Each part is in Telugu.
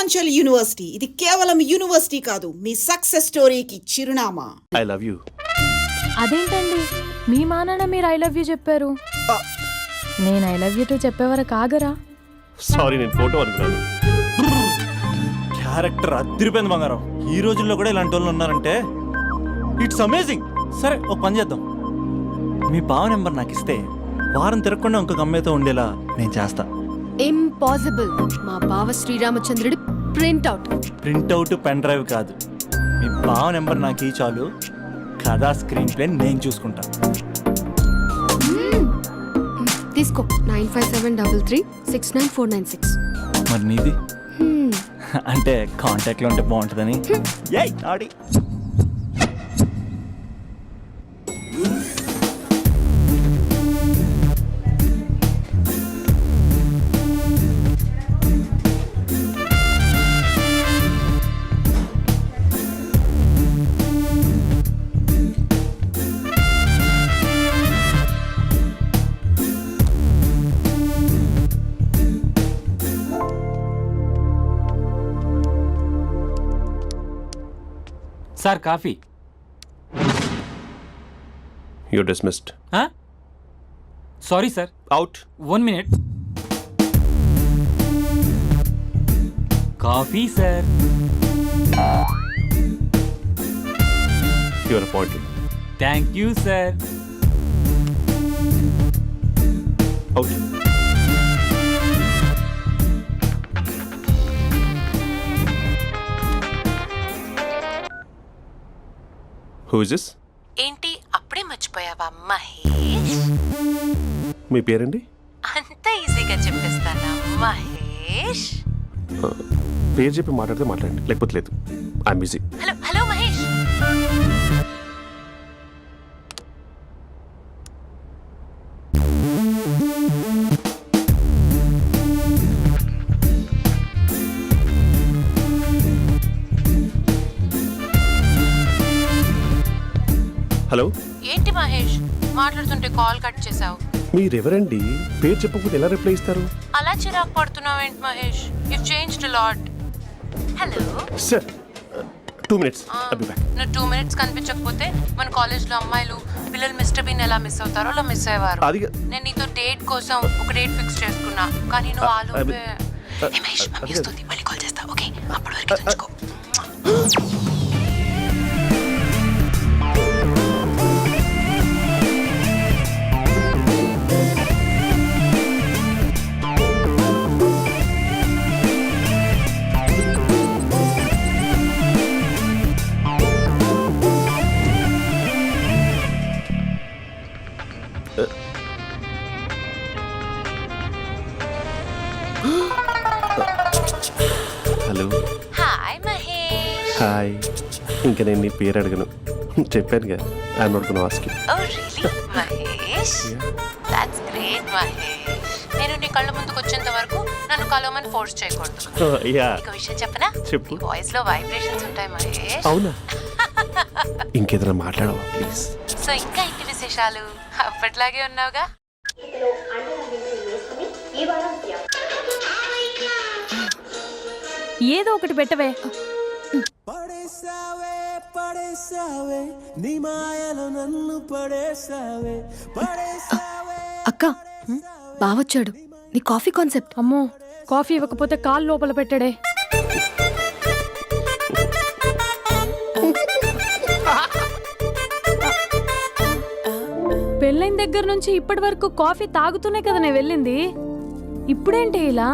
పూర్వాంచల్ యూనివర్సిటీ. ఇది కేవలం యూనివర్సిటీ కాదు, మీ సక్సెస్ స్టోరీకి చిరునామా. I love you. అదేంటండి మీ మానాన్న మీరు ఐ లవ్ యూ చెప్పారు, నేను ఐ లవ్ యూ టు చెప్పేవరకు ఆగరా? సారీ, నేను ఫోటో అనుకున్నాను. క్యారెక్టర్ అదిరిపోయింది బంగారం. ఈ రోజుల్లో కూడా ఇలాంటి వాళ్ళు ఉన్నారంటే ఇట్స్ అమేజింగ్. సరే ఒక పని చేద్దాం, మీ బావ నెంబర్ నాకు ఇస్తే వారం తిరగకుండా ఇంకొక అమ్మాయితో ఉండేలా నేను చేస్తా. ఇంపాసిబుల్. మా బావ శ్రీరామచంద్రుడి ప్రింట్అవుట్ పెన్ డ్రైవ్ కాదు, మీ బావ నెంబర్ నాకు ఈ చాలు. కథా స్క్రీన్ ప్లే నేను చూసుకుంటా. తీసుకో 9573369496. మరి నీది? అంటే కాంటాక్ట్లో ఉంటే బాగుంటుందని. ఏయ్ ఆడి sir coffee. You're dismissed. Sorry sir. Out. 1 minute. Coffee sir. You're appointed. Thank you sir. Out. Who is this? ఏంటి అప్పుడే మర్చిపోయావా మహేష్? మీ పేరండి? అంత ఈజీగా చెప్పేస్తానా మహేష్? పేరు చెప్పి మాట్లాడితే మాట్లాడండి, లేకపోతే లేదు. I'm busy. Hello hello Mahesh. Hello. ఏంటి మహేష్ మాట్లాడుతుంటే కాల్ కట్ చేసావు? మీరెవరండి? పేరు చెప్పకపోతే ఎలా రిప్లై ఇస్తారు? అలా చిరాకు పడుతున్నావేంటి Mahesh? You changed lot. Hello sir, 2 minutes. I'll be back. నువ్వు 2 minutes కనిపించకపోతే మన కాలేజ్లో అమ్మాయిలు పిల్లలు మిస్టర్ బీన్ ఎలా మిస్ అవుతారో అలా మిస్ అయ్యేవారు. నేను నీతో డేట్ కోసం ఒక డేట్ ఫిక్స్ చేసుకున్నా, కానీ నువ్వు ఆలోపే. మహేష్ మమ్మీ వస్తుంది, మళ్ళీ కాల్ చేస్తా. ఓకే, అప్పటి వరకు ఉంచుకో. హలో. హాయ్ మహేష్. హాయ్. ఇంకా నేను నీ పేరు అడగను, చెప్పానుగా. I'm not gonna ask you. Oh really Mahesh? That's great Mahesh. నేను నీ కళ్ళ ముందుకు వచ్చేంత వరకు నన్ను కలవమని ఫోర్స్ చేయకూడదు. యా. నీకు విషయం చెప్పనా? చెప్పు. నీ వాయిస్ లో వైబ్రేషన్స్ ఉంటాయి మహేష్. అవునా? ఇంకేదైనా మాట్లాడవా ప్లీజ్? సో ఇంకా ఇంటి విశేషాలు అప్పట్లాగే ఉన్నావుగా? ఏదో ఒకటి పెట్టవే. అక్క బావొచ్చాడు. నీ కాఫీ కాన్సెప్ట్. అమ్మో, కాఫీ ఇవ్వకపోతే కాలు లోపల పెట్టాడే. పెళ్ళైన దగ్గర నుంచి ఇప్పటి వరకు కాఫీ తాగుతూనే కదా నేను వెళ్ళింది. ఇప్పుడేంటి ఇలా?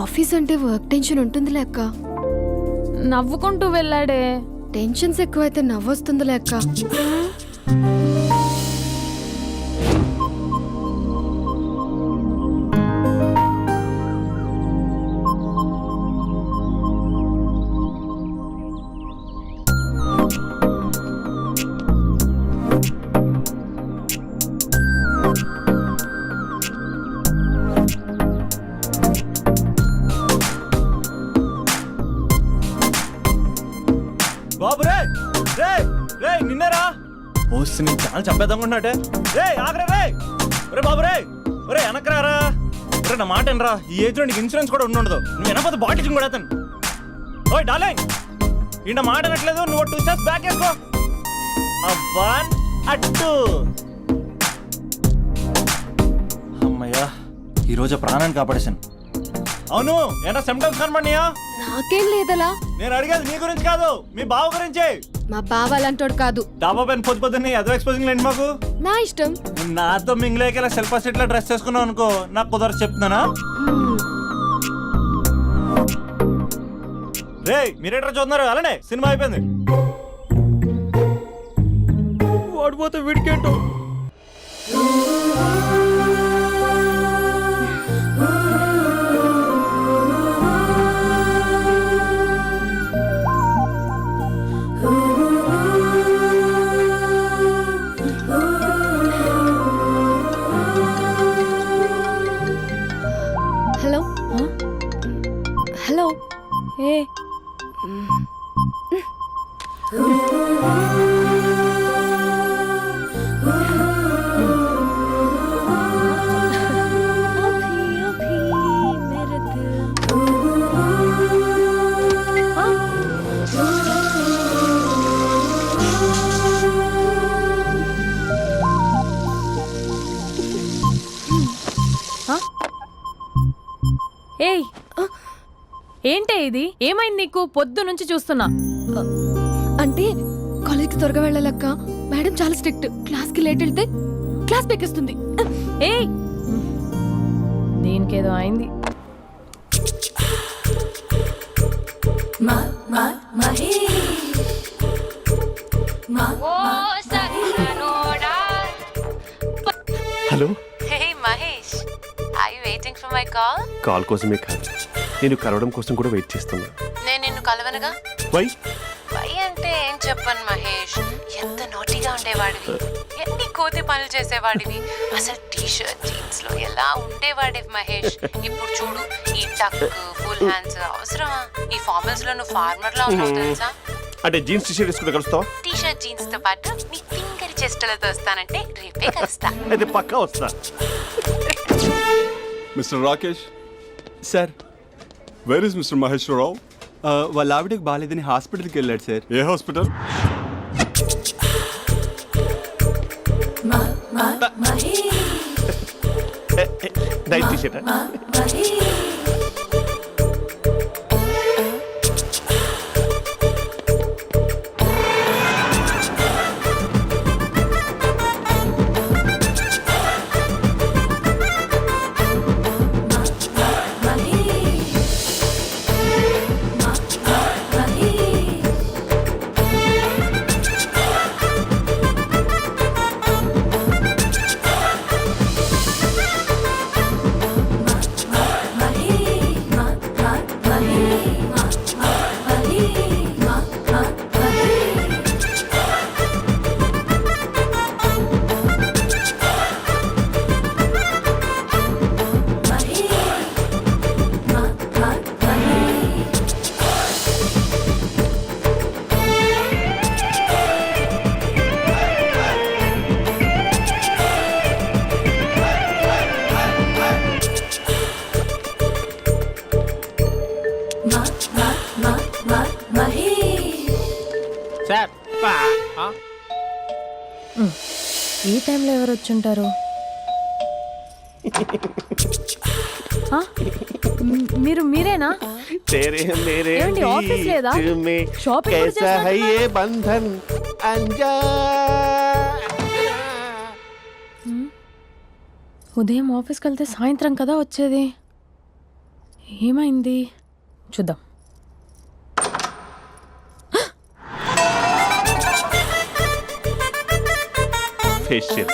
ఆఫీస్ అంటే వర్క్ టెన్షన్ ఉంటుందిలే అక్క. నవ్వుకుంటూ వెళ్ళాడే. టెన్షన్స్ ఎక్కువైతే నవ్వొస్తుందిలే అక్క. బాబు రే రే రే నిన్నరా పోస్ట్ ని చాలా చంపేద్దామనుకుంటున్నాడే. రే ఆగరా రే. ఒరే బాబు రే, ఒరే వెనకరారా. ఒరే నా మాట అనరా, ఈ ఏజ్ లో నీకు ఇన్సూరెన్స్ కూడా ఉండదు. నువ్వు వెనకపోతే బాటిల్ కూడా అతను ఓయ్ డార్లింగ్, ఈయన మాట అనట్లేదు, నువ్వు 2 స్టెప్స్ బ్యాక్ వేసుకో. 1 2. అమ్మయ్యా, ఈరోజు ప్రాణాన్ని కాపాడేశాను. అవును, ఏనా సిమ్టమ్స్ కనబడినాయా? నాకేం లేదలా. నేను అడిగేది నీ గురించి కాదు, మీ బావ గురించి. మా బావ అలాంటోడు కాదు. డాబా పైన పొద్దున్నే అదో ఎక్స్పోజింగ్ లేండి మాకు. నా ఇష్టం. నాతో మింగిలేక సెల్ఫా సెట్ లో డ్రెస్ చేసుకున్నావు అనుకో, నాకు కుదరదు చెప్తున్నానా? రే మీరేట్రా చూస్తున్నారు? అలానే సినిమా అయిపోయింది. వాడిపోతే వీడికేంటో. Hello hello. ఏ ఏయ్ ఏంటే ఇది? ఏమైంది నీకు? పొద్దు నుంచి చూస్తున్నా. అంటే కాలేజ్కి త్వరగా వెళ్ళాలక్క. మేడం చాలా స్ట్రిక్ట్. క్లాస్కి లేట్ వెళ్తే క్లాస్ పెక్కిస్తుంది. ఏయ్ దీనికేదో అయింది. Hello, hey Mahesh, are you waiting for my call? Call కోసమే కాదు, నేను కలవడం కోసం కూడా వెయిట్ చేస్తున్నా. నేను నిన్ను కలవనుగా. వై? వై అంటే ఏం చెప్పను మహేష్, ఎంత నోటిగా ఉండేవాడివి, ఎన్ని కోతి పనులు చేసేవాడివి, అసలు టీ షర్ట్ జీన్స్ లో ఎలా ఉండేవాడివి మహేష్. ఇప్పుడు చూడు, ఈ టక్ ఫుల్ హ్యాండ్స్ అవసరమా? ఈ ఫార్మల్స్ లో నువ్వు ఫార్మర్ లా ఉన్నావు తెలుసా? అంటే జీన్స్ టీ షర్ట్ వేసుకుంటే కలుస్తావా? టీ షర్ట్ జీన్స్ తో పాటు నీ ఫింగర్ చెస్టులతో వస్తానంటే రేపే కలుస్తా. అయితే పక్కా వస్తా. Mister Rakesh, sir where is mister Maheswararao? వాళ్ళ ఆవిడకి బాగాలేదని హాస్పిటల్కి వెళ్ళాడు సార్. ఏ హాస్పిటల్? Night T shirt. ఈ టైంలో ఎవరు వచ్చుంటారు? మీరేనా? ఏమండి, ఆఫీస్ లేదా? షాపింగ్ కూడా చేస్తున్నారు? ఉదయం ఆఫీస్కి వెళ్తే సాయంత్రం కదా వచ్చేది. ఏమైంది చూద్దాం. ఫేషియల్.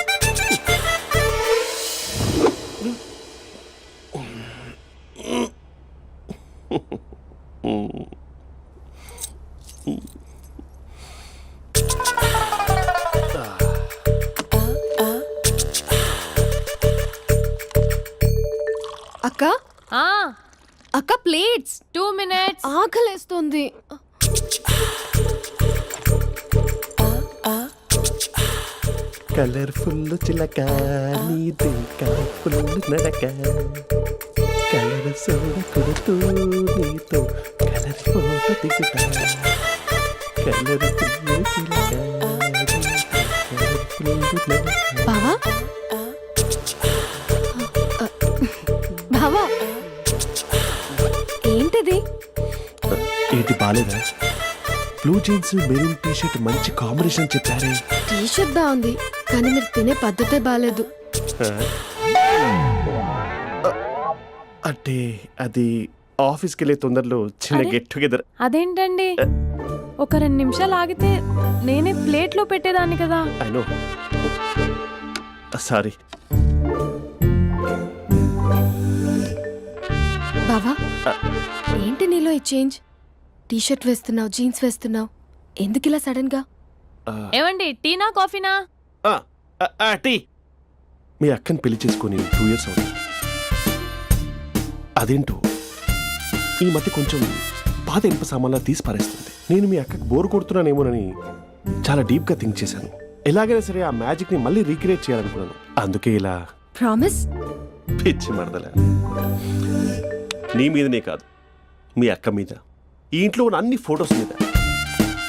అక్క అక్క ప్లేట్స్. 2 minutes. ఆకలేస్తుంది. కలర్ఫుల్ చిలక నీదే కలర్ఫుల్ నడక కలర్ సోడ కొడుతూ నీతో కలర్ కలర్ ఫోటో దిగుతా కలర్ బావా బావా ఏంటిది? ఏంటి బాలేదా? Blue jeans maroon T shirt మంచి కాంబినేషన్ చెప్పారే. టీ షర్ట్ బాగుంది కానీ మీరు తినే పద్ధతే బాగాలేదు. అంటే అది ఆఫీస్కి వెళ్ళే తొందరలో చిన్న అరే? Get together. అదేంటండి ఒక 2 నిమిషాలు ఆగితే నేనే ప్లేట్లో పెట్టేదాన్ని కదా. I know, sorry. బావా ఏంటి నీలో ఈ చేంజ్? టీ షర్ట్ వేస్తున్నావు, జీన్స్ వేస్తున్నావు, ఎందుకు ఇలా సడన్ గా? ఏమండి టీనా కాఫీనా? టీ. మీ అక్కని పెళ్లి చేసుకొని 2 years అవుతుంది. అదేంటో ఈ మధ్య కొంచెం పాత ఇనుప సామాన్లా తీసి పారేస్తుంది. నేను మీ అక్కకు బోర్ కొడుతున్నానేమోనని చాలా డీప్గా థింక్ చేశాను. ఎలాగైనా సరే ఆ మ్యాజిక్ని మళ్ళీ రీక్రియేట్ చేయాలనుకున్నాను. అందుకే ఇలా. ప్రామిస్? పిచ్చి మరదల, నీ మీదనే కాదు, మీ అక్క మీద, ఈ ఇంట్లో ఉన్న అన్ని ఫొటోస్ మీద,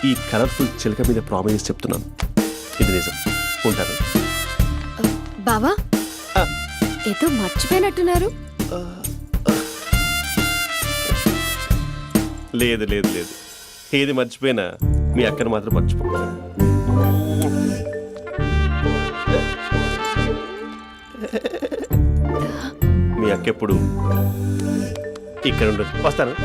ఈ కలర్ఫుల్ చిలక మీద ప్రామిస్ చెప్తున్నాను. ఇది నిజం. ఉంటాను. బావా ఏదో మర్చిపోయినట్టున్నారు. లేదు లేదు లేదు, ఏది మర్చిపోయినా మీ అక్కను మాత్రం మర్చిపో. మీ అక్క ఎప్పుడు ఇక్కడ ఉండదు. వస్తాను.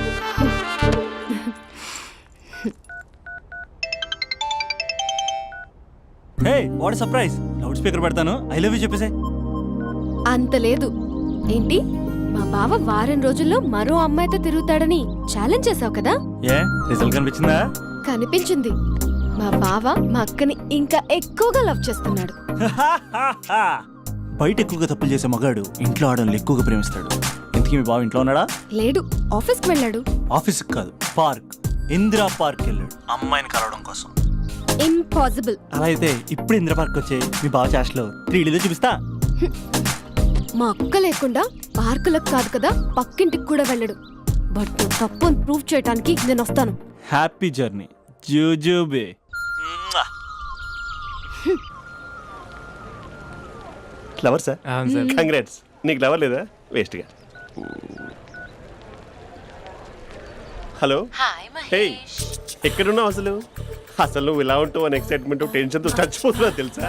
Hey what surprise. Loud speaker పెడతాను, ఐ లవ్ యూ చెప్పేసే. అంత లేదు. ఏంటి మా బావ వారం రోజుల్లో మరో అమ్మాయితో తిరుగుతాడని ఛాలెంజ్ చేసావు కదా? ఏ రిజల్ట్ కనిపించిందా? కనిపించింది. మా బావ మా అక్కని ఇంకా ఎక్కువగా లవ్ చేస్తున్నాడు. బయట ఎక్కువగా తప్పులు చేసే మగాడు ఇంట్లో ఆడవాళ్ళు ఎక్కువగా ప్రేమిస్తాడు. ఇంతకీ మీ బావ ఇంట్లో ఉన్నాడా? లేడు, ఆఫీస్కి వెళ్ళాడు. ఆఫీస్కి కాదు, పార్క్, ఇందిరా పార్క్ వెళ్ళాడు అమ్మాయిని కలవడం కోసం. ఇంపాసిబుల్. అలా అయితే ఇప్పుడు ఇందిరా పార్క్ వచ్చే మీ బావ చాష్లో 3Dలో చూపిస్తా. మా అక్క లేకుండా పార్కులకు కాదు కదా పక్కింటికి కూడా వెళ్ళడు. బట్ నువ్వు తప్పు అని ప్రూవ్ చేయడానికి నేను వస్తాను. హ్యాపీ జర్నీ జూజూబే. Lover sir? అవును సార్. కంగ్రాట్స్. నీకు లవర్ లేదా? వేస్ట్గా. హలో. Hi hey, Mahesh. ఎక్కడున్నావు అసలు? అసలు నువ్వు ఇలా ఉంటావు అని ఎక్సైట్మెంట్ టెన్షన్తో చచ్చిపోతున్నా తెలుసా?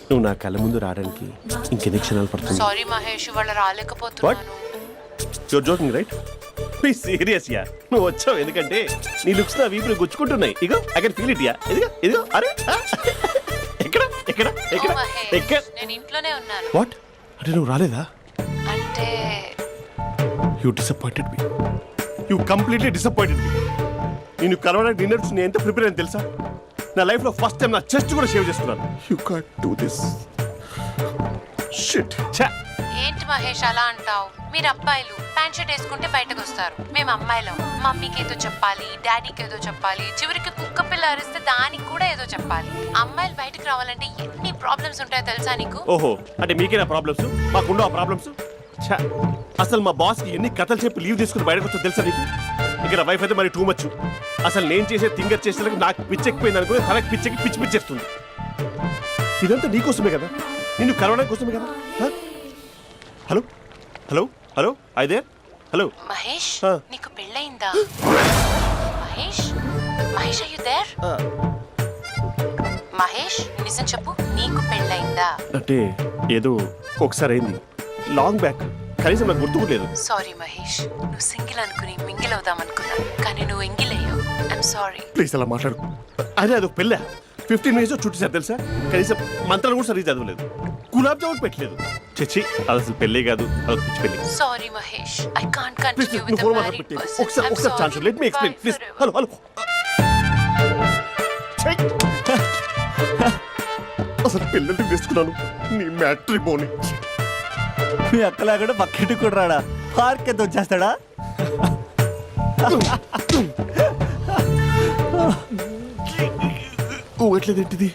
నువ్వు నా కళ్ళ ముందు రావడానికి ఇంకెన్ని క్షణాలు పడుతుంది? సారీ మహేష్, వాళ్ళు రాలేకపోతున్నాను. Your joking right? Please serious yeah. నువ్వు వచ్చావు ఎందుకంటే నీ లుక్స్ నా వీపులు గుచ్చుకుంటున్నాయి. ఇగో I can feel it yeah. ఇదిగో ఇదిగో. అరే ఎక్కడ ఎక్కడ ఓ ఎక్కడ మహేష్, ఎక్కడ? నేను ఇంట్లోనే ఉన్నాను. వాట్ అంటే నువ్వు రాలేదా? అంటే you disappointed me. You completely disappointed me. నేను కలవడానికి డిన్నర్స్ నేను ఎంత ప్రిపేర్ అని తెలుసా? నా లైఫ్లో ఫస్ట్ టైం నా చెస్ట్ కూడా షేవ్ చేస్తున్నాను. You can't do this. Shit. ఛా. ఏంటి మహేష్ అలా అంటావు? మీరు అబ్బాయిలు ప్యాంట్ షర్ట్ వేసుకుంటే బయటకు వస్తారు. మేము అమ్మాయిలం, మమ్మీకి ఏదో చెప్పాలి, డాడీకి ఏదో చెప్పాలి, చివరికి కుక్క పిల్ల అరిస్తే దానికి కూడా ఏదో చెప్పాలి. అమ్మాయిలు బయటకు రావాలంటే ఎన్ని ప్రాబ్లమ్స్ ఉంటాయో తెలుసా నీకు? ఓహో, అంటే మీకేనా ప్రాబ్లమ్స్? మాకుండా ఆ ప్రాబ్లమ్స్? ఛా. అసలు మా బాస్కి ఎన్ని కథలు చెప్పి లీవ్ తీసుకుని బయటకు వచ్చో తెలుసా నీకు? ఇక్కడ వైఫ్ అయితే మరి టూ మచ్. అసలు నేను చేసే థింగర్ చేసేందుకు నాకు పిచ్చెక్కిపోయింది అనుకుని తనకి పిచ్చెక్కి పిచ్చి పిచ్చేస్తుంది. ఇదంతా నీకోసమే కదా, నిన్ను కలవడానికి కోసమే కదా. హలో హలో హలో అయితే హలో మహేష్, ఆ. నీకు పెళ్ళయిందా? Mahesh, Mahesh are you there? Mahesh నిజం చెప్పు, నీకు పెళ్ళయిందా? అంటే ఏదో ఒకసారి అయింది, లాంగ్ బ్యాక్, కనీసం నాకు గుర్తుకులేదు. సారీ మహేష్, నువ్వు సింగిల్ అనుకుని మింగిల్ అవుదాం అనుకున్నా, కానీ నువ్వు ఎంగిల్ అయ్యావు. I'm sorry. ప్లీజ్ అలా మాట్లాడు. అదే అదొక పెళ్ళ 15 minutes చుట్టేసారు తెలుసా? కనీసం మంత్రాలు కూడా సరిగ్గా చదవలేదు, గులాబ్ జామున్ పెట్టలేదు. చచ్చి, అది అసలు పెళ్ళే కాదు, అదొక పిచ్చి పెళ్ళి. Sorry Mahesh, I can't please continue with నువ్వు ద ఫోన్ మ్యారీడ్ మాట్లాడి పర్సన్. ఒకసారి chance let me explain please. Hello hello. అసలు పిల్లల్ని వేసుకున్నాను నీ మ్యాట్రీ బోని. మీ అక్కలా కూడా పక్కింటి కూడా రాడా? పార్క్ ఎంత వచ్చేస్తాడా? ఎట్లేదేంటిది?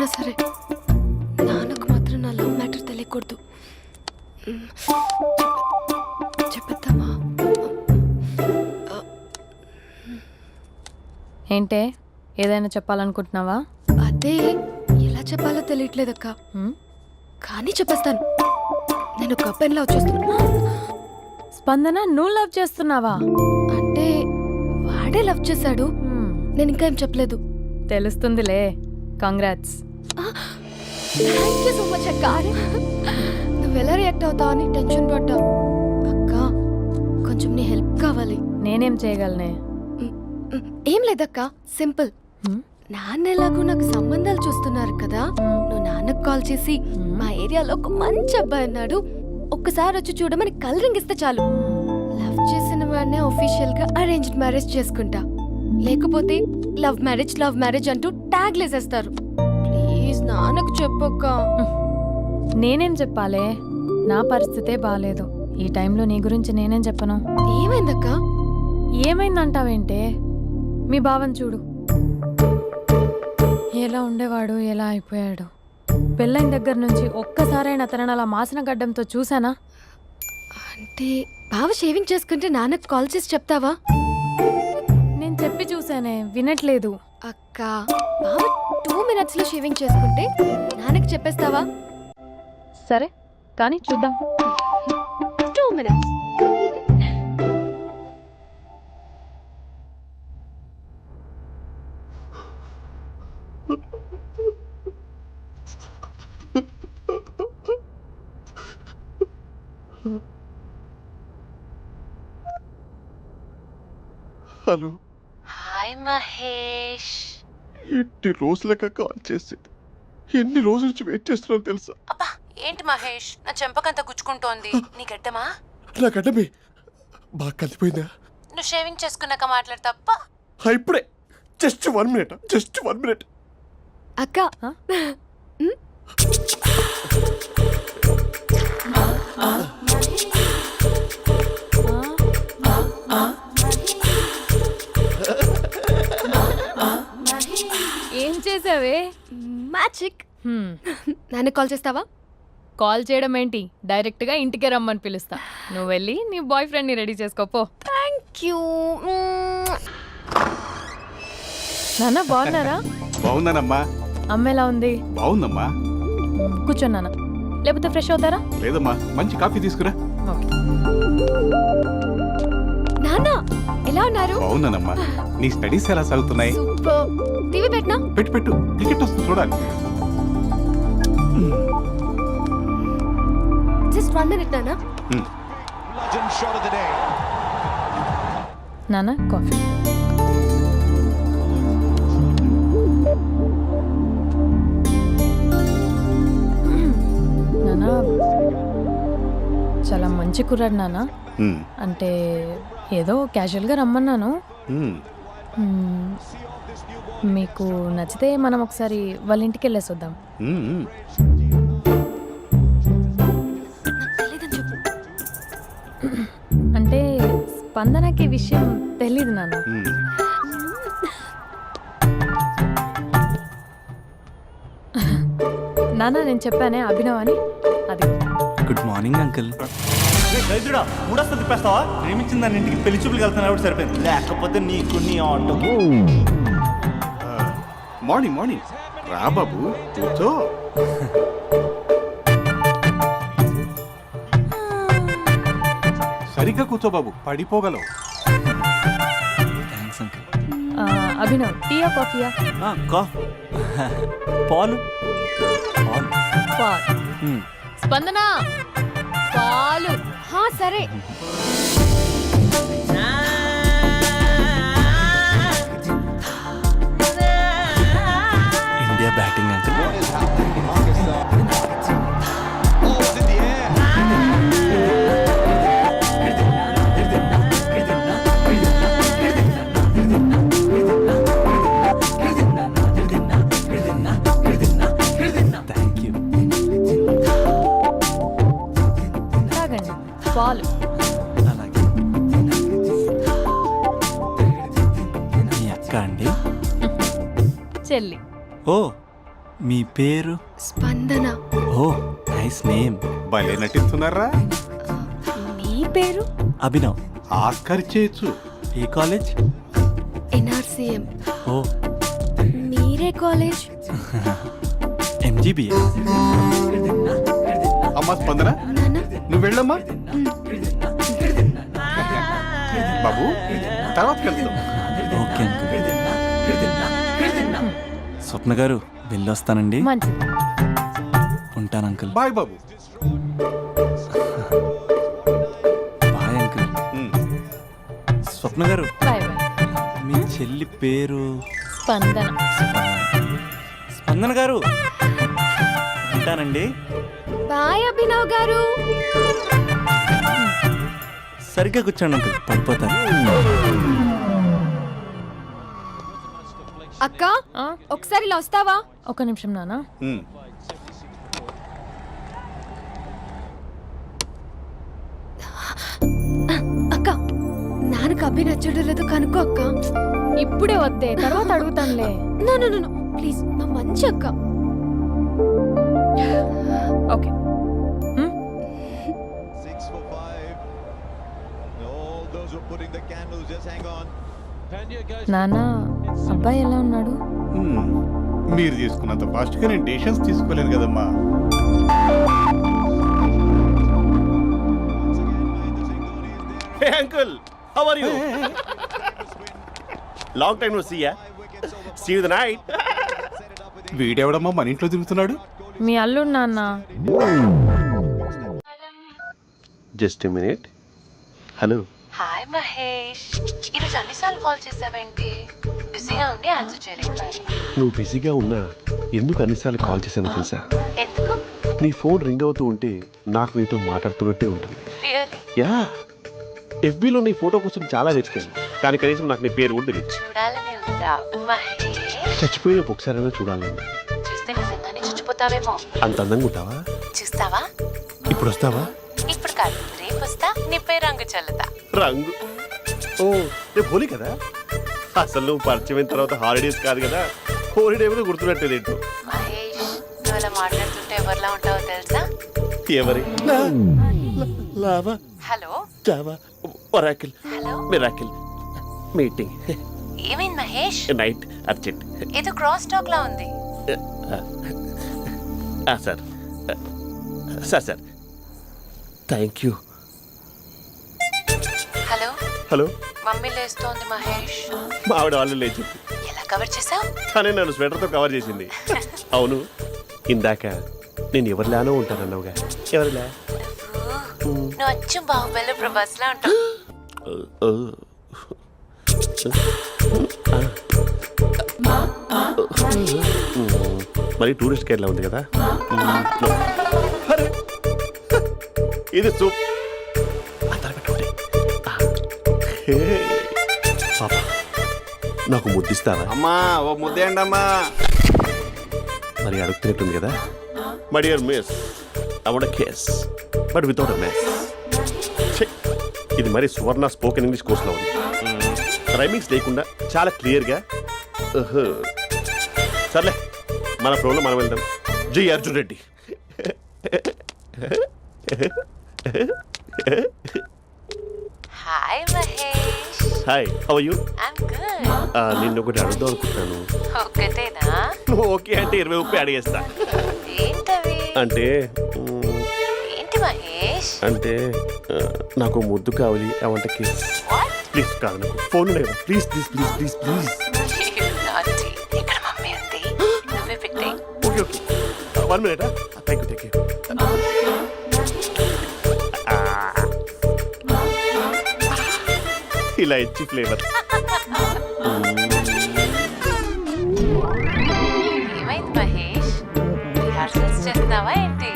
ఎలాగైనా సరే నాన్నకు మాత్రం నా లవ్ మ్యాటర్ తెలియకూడదు. చెప్పేద్దామా? ఏంటే ఏదైనా చెప్పాలనుకుంటున్నావా? అదే ఎలా చెప్పాలో తెలియట్లేదక్క. హ్మ్? కానీ చెప్పేస్తాను. నేను ఒక అబ్బాయిని లవ్ చేస్తున్నా. స్పందన నువ్వు లవ్ చేస్తున్నావా? అంటే వాడే లవ్ చేశాడు. హ్మ్. నేను ఇంకా ఏం చెప్పలేదు. తెలుస్తుందిలే. Congrats. Thank you so much అక్క. నువ్వు ఎలా రియాక్ట్ అవుతావు అని టెన్షన్ పడ్డా. అక్క కొంచెం నీ హెల్ప్ కావాలి. నేనేం చేయగలనే? ఏం లేదక్క, సింపుల్. హ్మ్? నాన్న ఎలాగో నాకు సంబంధాలు చూస్తున్నారు కదా, నువ్వు నాన్నకు కాల్ చేసి మా ఏరియాలో ఒక మంచి అబ్బాయి అన్నాడు, ఒక్కసారి వచ్చి చూడమని కలరింగ్ ఇస్తే చాలు. లవ్ చేసిన వాడినే ఒఫీషియల్ గా అరేంజ్డ్ మ్యారేజ్ చేసుకుంటా. లేకపోతే లవ్ మ్యారేజ్ అంటూ ట్యాగ్ లేసేస్తారు. ప్లీజ్ నాన్నకు చెప్పక్క. నేనేం చెప్పాలే? నా పరిస్థితే బాలేదు. ఈ టైంలో నీ గురించి నేనేం చెప్పను? ఏమైందక్క? ఏమైందంటావేంటే? మీ భావం చూడు, ఎలా ఉండేవాడు, ఎలా అయిపోయాడు. పెళ్ళైన దగ్గర నుంచి ఒక్కసారైనా తనని అలా మాసిన గడ్డంతో చూసానా? అంటే బావ షేవింగ్ చేసుకుంటే నాన్నకు కాల్ చేసి చెప్తావా? నేను చెప్పి చూసానే, వినట్లేదు. అక్క బావ 2 minutes లో షేవింగ్ చేసుకుంటే నాన్నకి చెప్పేస్తావా? సరే కానీ చూద్దాం. 2 minutes. Hello, hi Mahesh. ఎన్ని రోజులక కాల్ చేసేది, ఎన్ని రోజుల నుంచి వెయిట్ చేస్తున్నాను తెలుసా? అబ్బా ఏంటి మహేష్, నా చెంపకంత గుచ్చుకుంటోంది. నీ గడ్డమా? నా గడ్డమే బాగా కలిపోయిందా? నువ్వు షేవింగ్ చేసుకున్నాక మాట్లాడు తప్ప. ఇప్పుడే జస్ట్ 1 minute. అక్క ఏం చేసావే? మ్యాజిక్. నాన్న కాల్ చేస్తావా? కాల్ చేయడం ఏంటి, డైరెక్ట్ గా ఇంటికే రమ్మని పిలుస్తా. నువ్వు వెళ్ళి నీ బాయ్ ఫ్రెండ్ ని రెడీ చేసుకోపో. Thank you. నాన్న బాగున్నారా? బాగున్నానమ్మా. అమ్మ ఎలా ఉంది? బాగుందమ్మా. కూర్చోను నాన్న, లేకపోతే ఫ్రెష్ అవుతారా? లేదమ్మా, మంచి కాఫీ తీసుకురా. ఓకే. నాన్న ఎలా ఉన్నారు? బాగున్నానమ్మా. నీ స్టడీస్ ఎలా సాగుతున్నాయి? సూపర్. టీవీ పెట్టనా? పెట్టు, క్రికెట్ వస్తుంది చూడాలి. జస్ట్ 1 minute నాన్న. నాన్న కాఫీ. నాన్న చాలా మంచి కుర్రాడు నాన్న. అంటే ఏదో క్యాజువల్గా రమ్మన్నాను. మ్మ్. మీకు నచ్చితే మనం ఒకసారి వాళ్ళ ఇంటికి వెళ్ళేసి వద్దాం. తెలీదని చెప్పు. అంటే స్పందనకి విషయం తెలీదు నాన్న. నాన్న నేను చెప్పానే అభినవ్ అని, అది. Good morning uncle. రైతుడా మూడొస్తా తిప్పేస్తావా? ప్రేమించిన దాని ఇంటికి పెళ్లి చూపులు వెళ్తున్నా సరిపోయింది, లేకపోతే నీకు నీ ఆటోకి. మార్నింగ్ రా బాబు, కూర్చో. సరిగ్గా కూర్చో బాబు, పడిపోగలవు. Thanks uncle. అభినవ్ టీయా కాఫీయా? పాలు. పాలు. స్పందన పాలు. హా సరే. India batting uncle. Thank you. తాగండి పాలు. అలాగే. మీ అక్క అండి? చెల్లి. ఓ మీ పేరు? స్పందన. ఓ నైస్ నేమ్. భలే నటిస్తున్నారా? మీ పేరు? అభినవ్. ఆస్కార్ చేయొచ్చు. ఏ కాలేజ్? ఎన్ఆర్సీఎం. ఓ మీరే కాలేజ్? ఎంజీబీఏ. అమ్మా స్పందన, నాన్న. నువ్వు వెళ్ళమ్మా. బాబు తర్వాత వెళ్తాం. Okay uncle. స్వప్న గారు వెళ్ళొస్తానండి. మంచిది. ఉంటాను అంకుల్. బాయ్ బాబు. Bye uncle. స్వప్న గారు, బాయ్ బాయ్. మీ చెల్లి పేరు? స్పందన. స్పందన గారు ఉంటానండి. బాయ్ అభినవ్ గారు. సరిగ్గా కూర్చోండి అంకుల్, పడిపోతారు. అక్క ఆ? ఒకసారి ఇలా వస్తావా? ఒక నిమిషం నాన్న. అక్క నాన్నకు అభి నచ్చడం లేదో కనుక్కో అక్క. ఇప్పుడే వద్దే, తర్వాత అడుగుతానులే. నో ప్లీజ్, నా మంచి అక్క. ఓకే. నాన్న, అబ్బాయి ఎలా ఉన్నాడు? మీరు తీసుకున్నంత ఫాస్ట్గా నేను డెసిషన్స్ తీసుకోలేను కదమ్మా. Hey uncle, how are you? Long time no see ya. See you the night. వీడెవడమ్మా మన ఇంట్లో తిరుగుతున్నాడు? మీ అల్లుడు నాన్న. Just a minute. Hello. Hi Mahesh, ఈరోజు అన్నిసార్లు కాల్ చేసావేంటి? బిజీగా ఉండి ఆన్సర్ చేయలేకపోయాను. నువ్వు బిజీగా ఉన్నా ఎందుకు అన్నిసార్లు కాల్ చేశానో తెలుసా? ఎందుకు? నీ ఫోన్ రింగ్ అవుతూ ఉంటే నాకు నీతో మాట్లాడుతున్నట్టే ఉంటుంది. రియల్లీ? యా, ఎఫ్బీలో నీ ఫోటో కోసం చాలా వెతికాను, కానీ కనీసం నాకు నీ పేరు కూడా తెలియదు. చూడాలని ఉందా మహేష్? చచ్చిపోయిన ఒకసారైనా చూడాలని. చూస్తే నిజంగానే చచ్చిపోతావేమో. అంత అందంగా ఉంటావా? చూస్తావా? ఇప్పుడు వస్తావా? ఇప్పుడు కాదు, రేపు వస్తా, నీపై రంగు చల్లుతా. రంగు? ఓ రేపు హోలీ కదా. అసలు నువ్వు పరిచయం అయిన తర్వాత హాలిడేస్ కాదు కదా, హోలిడే మీద గుర్తున్నట్టు ఏంటో. మహేష్, నువ్వు అలా మాట్లాడుతుంటే ఎవరిలా ఉంటావో తెలుసా? ఎవరి? Lava, hello Java, Oracle, hello, miracle, meeting, ఏమైంది మహేష్? Night, urgent. ఏదో క్రాస్ టాక్ లా ఉంది. Sir sir sir thank you. Hello hello, mummy లేస్తోంది మహేష్. మా ఆవిడ వాళ్ళు లేచి ఎలా కవర్ చేసావు? కానీ నన్ను స్వెటర్తో కవర్ చేసింది. అవును, ఇందాక నేను ఎవరిలానో ఉంటానన్నావుగా, ఎవరిలా? నువ్వు అచ్చం బాహుబలి ప్రభాస్ లా ఉంటావు. మరి టూరిస్ట్ గైడ్లా ఉంది కదా. అరే, ఇది సూప్. పాపా, నాకు ముద్దిస్తావా? అమ్మా ఓ ముద్దేయండి అమ్మా. మరి అడుగుతున్నట్టుంది కదా. My dear miss, I want kiss but without a miss. ఇది మరి సువర్ణ స్పోకెన్ ఇంగ్లీష్ కోర్సులో ఉంది. రైమింగ్స్ లేకుండా చాలా క్లియర్గా. సర్లే, మన ఫ్లోలో మనం వెళ్దాం. జై Arjun Reddy. Hi Mahesh. Hi, how are you? I'm good. నిన్ను ఒకటి అడుగుదాం అనుకుంటున్నాను. ఒక్కటేనా? నువ్వు ఓకే అంటే 20 రూపాయలు అడిగేస్తా. ఏంటవి? అంటే ఏంటి మహేష్? అంటే నాకు ముద్దు కావాలి. I want kiss. What? Please కాదు, నాకు ఫోన్ లేదు. Please please please please please. You naughty. ఇక్కడ మమ్మీ ఉంది, నువ్వే పెట్టే. Okay okay, 1 minute. Thank you thank you. ఇలా ఇచ్చి ఫ్లేవర్. ఏమైంది మహేష్? రిహార్సల్స్ చేస్తున్నావా ఏంటి?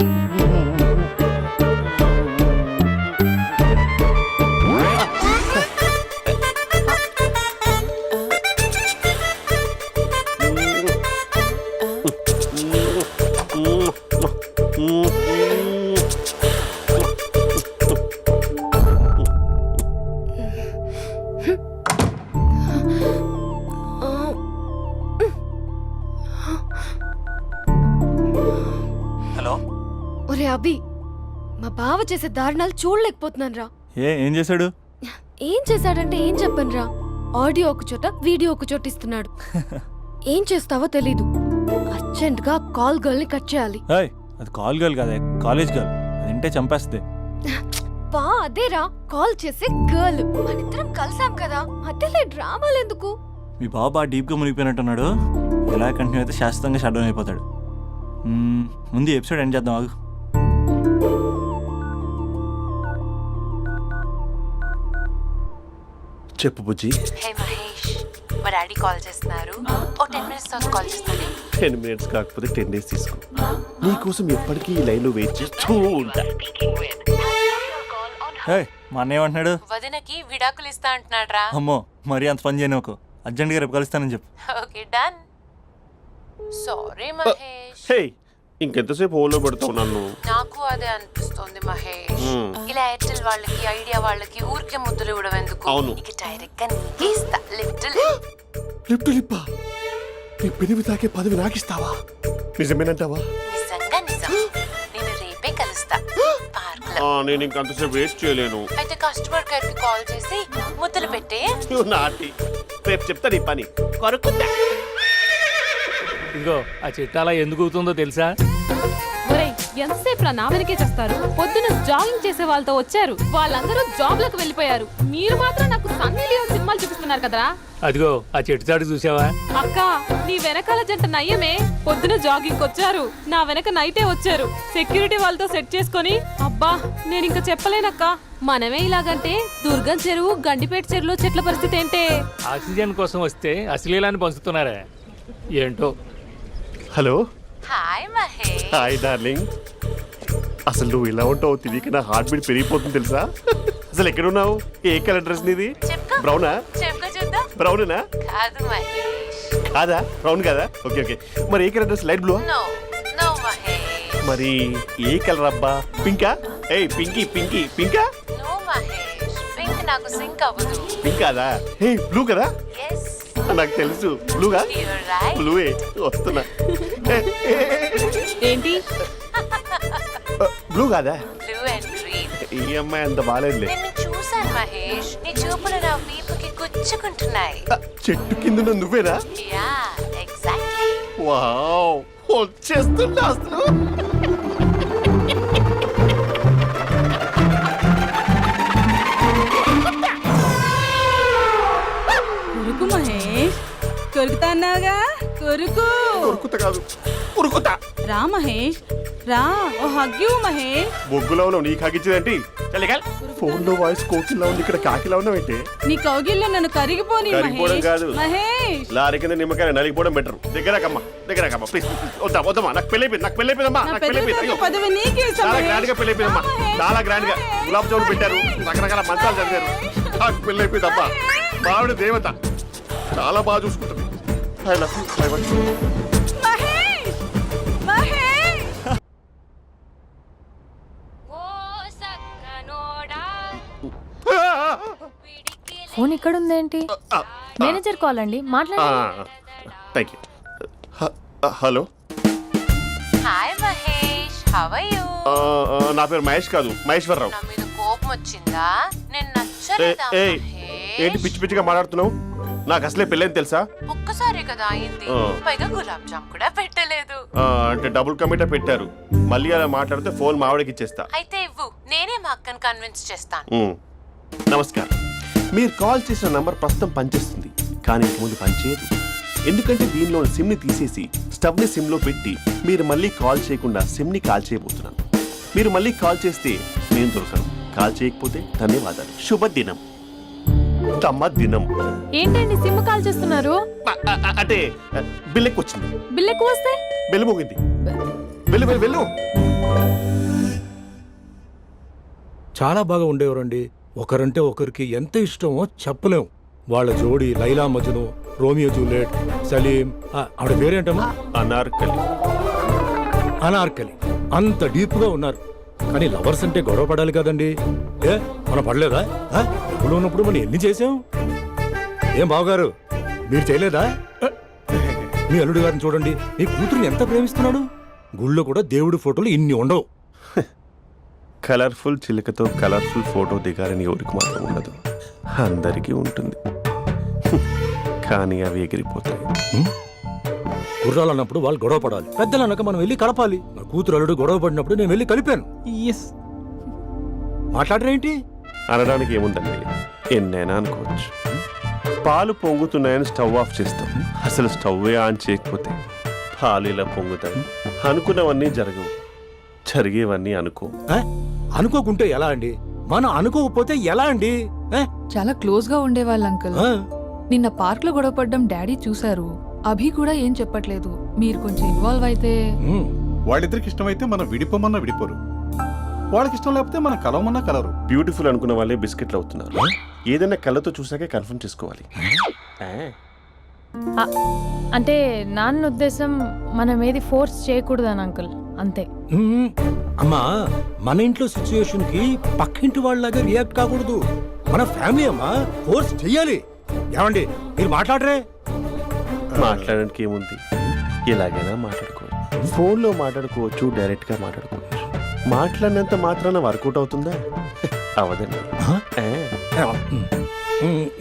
అభి, మా బావ చేసే దారుణాలు చూడలేకపోతున్నాను రా. ఏం చేశాడు? ఏం చేశాడంటే ఏం చెప్పనురా, ఆడియో ఒక చోట వీడియో ఒక చోట ఇస్తున్నాడు. ఏం చేస్తావో తెలీదు. అర్జెంట్ గా కాల్ గర్ల్ ని కట్ చేయాలి. ఏయ్, అది కాల్ గర్ల్ కాదే, కాలేజ్ గర్ల్. అది వింటే చంపేస్తుంది. బా అదేరా, కాల్ చేసే గర్ల్. మనిద్దరం కలిసాం కదా, మధ్యలో డ్రామాలు ఎందుకు? మీ బాబు బాగా డీప్గా మునిగిపోయినట్టున్నాడు. ఎలా కంటిన్యూ అయితే శాశ్వతంగా షట్ డౌన్ అయిపోతాడు. ముందు ఎపిసోడ్ ఎండ్ చేద్దాం, ఆగు. చెప్పు బుజ్జి. హే మహేష్, మా డాడీ కాల్ చేస్తున్నారు. ఓ 10 minutes తర్వాత కాల్ చేస్తాను. 10 minutes కాకపోతే 10 days తీసుకో. నీకోసం ఎప్పటికీ ఈ లైన్లో వెయిట్ చేస్తూ ఉంటా. ఏయ్, మా అన్న ఏమంటున్నాడు? వదినకి విడాకులు ఇస్తా అంటున్నాడు రా. అమ్మో, మరీ అంత పని చేయను. ఒక అర్జెంట్గా రేపు కలుస్తానని చెప్పు. Okay done. సారీ మహేష్. హే, ఇంకెంతసేపు హోల్లో పెడతావు నన్ను? నాకు అదే అనిపిస్తుంది మహేష్. ఇలా ఎయిర్టెల్ వాళ్ళకి, ఐడియా వాళ్ళకి ఊరికే ముద్దులు ఇవ్వడం ఎందుకు? అవును. ఇక డైరెక్ట్ గా నీకే ఇస్తా. లిటిల్ లిప్టు లిప్పా, నీ పెనివి తాకే పదవి నాకిస్తావా? నిజమేనంటావా? నిజంగా నిజం. నేను రేపే కలుస్తా పార్క్ లో. నేను ఇంకంతసేపు వెయిట్ చేయలేను. అయితే కస్టమర్ కేర్ కి కాల్ చేసి ముద్దులు పెట్టే. నువ్వు నాటి, రేపు చెప్తా నీ పని. కొరుకుంటా. ఇదిగో ఆ చెట్టు అలా ఎందుకు అవుతుందో తెలుసా? ఒరేయ్, ఎంతసేపు నా వెనకే చేస్తారు? పొద్దున జాగింగ్ చేసే వాళ్ళతో వచ్చారు, వాళ్ళందరూ జాబ్లకు వెళ్ళిపోయారు. మీరు మాత్రం నాకు సన్నీ లియోన్ సినిమాలు చూపిస్తున్నారు కదరా. అదిగో ఆ చెట్టు చాటు చూసావా? అక్క, నీ వెనకాల జంట నయ్యమే. పొద్దున జాగింగ్ వచ్చారు, నా వెనక నైటే వచ్చారు. సెక్యూరిటీ వాళ్ళతో సెట్ చేసుకొని, అబ్బా నేను ఇంకా చెప్పలేనక్క. మనమే ఇలాగంటే దుర్గం చెరువు, గండిపేట చెరువులో చెట్ల పరిస్థితి ఏంటే? ఆక్సిజన్ కోసం వస్తే అశ్లీలాన్ని పంచుతున్నారా ఏంటో. Hello. Hi Mahesh. Hi darling. అసలు నువ్వు ఇలా ఉంటావు తెలియక నా హార్ట్ బీట్ పెరిగిపోతుంది తెలుసా? అసలు ఎక్కడున్నావు? ఏ కలర్ డ్రెస్ నీది? చెప్పుకో. బ్రౌనా? చెప్పుకో చూద్దాం. బ్రౌనేనా? కాదు మహేష్. కాదా? బ్రౌన్ కదా? Okay okay. మరి ఏ colour dress? Light blue? No no Mahesh. మరి ఏ కలర్ అబ్బా? పింకా? ఏయ్ పింకీ పింకీ పింకా? నో మహేష్, పింక్ నాకు సింక్ అవ్వదు. పింక్ కాదా? ఏ బ్లూ కదా? ఎస్, నాకు తెలుసు. బ్లూగా? You're right. బ్లూవే వస్తున్నా. ఏంటి? బ్లూ కాదా? Blue and green. ఈ అమ్మాయి అంత బాగాలేదులే. నిన్ను చూశాను మహేష్, నీ చూపులు నా వీపుకి గుచ్చుకుంటున్నాయి. చెట్టు కింద నువ్వేనా? Yeah exactly. వావ్, వచ్చేస్తున్నా అసలు. కొరుకు మహేష్, కొరుకుతా అన్నావుగా, కొరుకు. ఉరుకుతా కాదు, ఉరుకుతా. రా మహేష్, రా. ఓ హగ్గు మహేష్. బొగ్గులో ఉన్నావు, నీకు హగించిందేంటి? ఫోన్ లో వాయిస్ కోకిలా ఉంది, ఇక్కడ కాకిలా ఉన్నావేంటి? నీ కౌగిల్లో నన్ను కరిగిపోని కరిగిపోవడం కాదు. మహేష్. లారీ కింద నిమ్మకాయ నలిగిపోవడం బెటర్. దగ్గరకమ్మా ప్లీజ్. వద్దమ్మా, నాకు పెళ్ళైపోయింది, నాకు పెళ్ళైపోయిందమ్మా, నాకు పెళ్ళైపోయింది. అయ్యో, పదవి నీకే ఇస్తా చాలా మహేష్. గ్రాండ్ గా పెళ్ళైపోయిందమ్మా, చాలా గ్రాండ్ గా. గులాబ్ జామున్ పెట్టారు, రకరకాల మంచాలు చదివారు. నాకు పెళ్ళైపోయిందమ్మా. మావిడ దేవత, చాలా బాగా చూసుకుంటుంది. I love you. I want you. Mahesh, Mahesh. Phone ఇక్కడ ఉందేంటి? మేనేజర్ కాల్ అండి, మాట్లాడండి. Thank you. Hello. Hi Mahesh, how are you? నా పేరు మహేష్ కాదు, మహేశ్వరరావు. నా మీద కోపం వచ్చిందా? నేను నచ్చలేదా ఏంటి మహేష్? పిచ్చి పిచ్చిగా మాట్లాడుతున్నావు? నాకు అసలే పెళ్ళని తెలుసా? ఒక్కసారి కదా అయింది, పైగా గులాబ్ జామ్ కూడా పెట్టలేదు. అంటే డబుల్ కమిటా పెట్టారు. మళ్ళీ అలా మాట్లాడితే ఫోన్ మావిడకి ఇచ్చేస్తా. అయితే ఇవ్వు, నేనే మా అక్కని కన్విన్స్ చేస్తాను. నమస్కారం. మీరు కాల్ చేసిన నంబర్ ప్రస్తుతం పనిచేస్తుంది, కానీ ఇంక ముందు పనిచేయదు. ఎందుకంటే దీనిలో సిమ్ని తీసేసి స్టవ్ని సిమ్లో పెట్టి మీరు మళ్ళీ కాల్ చేయకుండా సిమ్ని కాల్ చేయబోతున్నాను. మీరు మళ్ళీ కాల్ చేస్తే నేను దొరకను, కాల్ చేయకపోతే ధన్యవాదాలు. శుభదినం. తమ దినం. ఏంటండి సిమ్ కాల్ చేస్తున్నారు? అంటే బిల్ ఎక్కువ వచ్చింది. బిల్ ఎక్కువ వస్తే? బెల్లు మోగింది. వెళ్ళు. చాలా బాగా ఉండేవారండి. ఒకరంటే ఒకరికి ఎంత ఇష్టమో చెప్పలేం. వాళ్ళ జోడి లైలా మజ్ను, రోమియో జూలియట్, సలీం, ఆవిడ పేరేంటమ్మా? అనార్కలి. అంత డీప్ గా ఉన్నారు. కానీ లవర్స్ అంటే గొడవ పడాలి కదండి. మనం పడలేదా? ఎప్పుడు ఉన్నప్పుడు మనం ఎన్ని చేసాం? ఏం బావగారు, మీరు చేయలేదా? మీ అల్లుడి గారిని చూడండి, మీ కూతురుని ఎంత ప్రేమిస్తున్నాడు. గుళ్ళో కూడా దేవుడి ఫోటోలు ఇన్ని ఉండవు. కలర్ఫుల్ చిలుకతో కలర్ఫుల్ ఫోటో దిగాలని ఎవరికి మాత్రం ఉండదు, అందరికీ ఉంటుంది. కానీ అవి ఎగిరిపోతాయి. గుర్రాలు అన్నప్పుడు వాళ్ళు గొడవ పడాలి, పెద్దలు అన్నాక మనం వెళ్ళి కలపాలి. నా కూతురు అల్లుడు గొడవ పడినప్పుడు నేను వెళ్ళి కలిపాను. ఎస్. మాట్లాడరేంటి? అనడానికి ఏముందండి, ఎన్నైనా అనుకోవచ్చు. పాలు పొంగుతున్నాయని స్టవ్ ఆఫ్ చేస్తాం, అసలు స్టవ్వే ఆన్ చేయకపోతే పాలు ఇలా పొంగుతాయి. అనుకున్నవన్నీ జరగవు, జరిగేవన్నీ అనుకో. అనుకోకుంటే ఎలా అండి? మనం అనుకోకపోతే ఎలా అండి? చాలా క్లోజ్ గా ఉండేవాళ్ళు అంకుల్. నిన్న పార్క్ లో గొడవపడ్డం డాడీ చూశారు. అభి కూడా ఏం చెప్పట్లేదు. మీరు కొంచెం ఇన్వాల్వ్ అయితే. వాళ్ళిద్దరికి ఇష్టమైతే మనం విడిపోమన్నా విడిపోరు, వాళ్ళకి ఇష్టం లేకపోతే మనం కలవమన్నా కలరు. బ్యూటిఫుల్ అనుకున్న వాళ్ళే బిస్కెట్లు అవుతున్నారు. ఏదైనా కళ్ళతో చూసాకే కన్ఫర్మ్ చేసుకోవాలి. అంటే నాన్న ఉద్దేశం మనం ఏది ఫోర్స్ చేయకూడదని అంకుల్, అంతే. అమ్మా, మన ఇంట్లో సిచ్యుయేషన్ కి పక్కింటి వాళ్ళలాగా రియాక్ట్ కాకూడదు. మన ఫ్యామిలీ అమ్మా, ఫోర్స్ చెయ్యాలి. ఏమండి మీరు మాట్లాడరే? మాట్లాడడానికి ఏముంది, ఎలాగైనా మాట్లాడుకోవచ్చు. ఫోన్లో మాట్లాడుకోవచ్చు, డైరెక్ట్గా మాట్లాడుకోవచ్చు. మాట్లాడినంత మాత్రాన వర్కౌట్ అవుతుందా? అవదండి.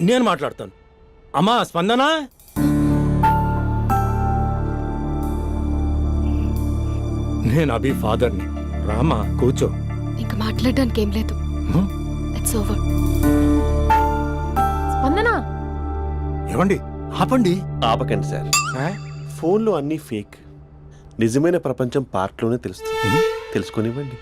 నేను మాట్లాడతాను. అమ్మా స్పందన, నేను అభి ఫాదర్ని. రామా కూర్చో. ఇంకా మాట్లాడడానికి ఏం లేదు. It's over. స్పందన, ఏమండి ఆపండి. ఆపకండి సార్, ఫోన్లో అన్నీ ఫేక్. నిజమైన ప్రపంచం పార్ట్లోనే తెలుస్తుంది, తెలుసుకొనివ్వండి.